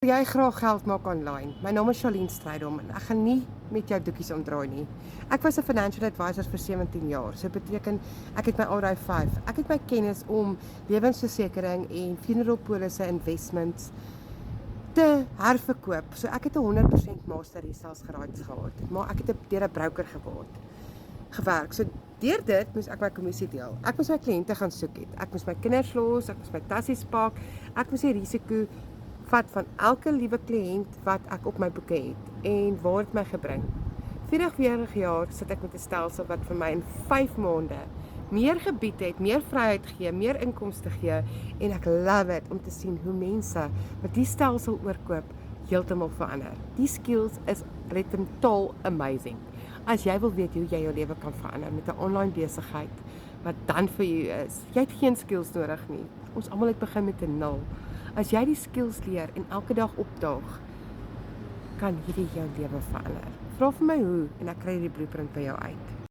Sal jy graag geld maak online? My naam is Charlene Strydom en ek gaan nie met jou doekies omdraai nie. Ek was 'n financial advisor vir 17 jaar. So beteken ek het my alreeds 5. Ek het my kennis om lewensversekering en funeral polisse investments te herverkoop. So ek het 'n 100% mastery selfs geraad gehad, maar ek het deur 'n broker gewerk. So deur dit moes ek my kommissie deel. Ek moes my kliënte gaan soek het. Ek moes my kinders los, ek moes my tassies pak. Ek moes die risiko vat van elke liewe kliënt wat ek op my boeke het en waar het my gebring. 44 jaar sit ek met 'n stelsel wat vir my in 5 maande meer gebied het, meer vryheid gee, meer inkomste gee en ek love it om te sien hoe mense wat die stelsel oorkoop heeltemal verander. Die skills is totaal amazing. As jy wil weet hoe jy jou lewe kan verander met 'n online besigheid wat dan vir jou is, jy het geen skills nodig nie. Ons almal het begin met 'n 0. As jy die skills leer en elke dag opdaag, kan hierdie jou lewe verander. Vra vir my hoe en ek kry die blueprint by jou uit.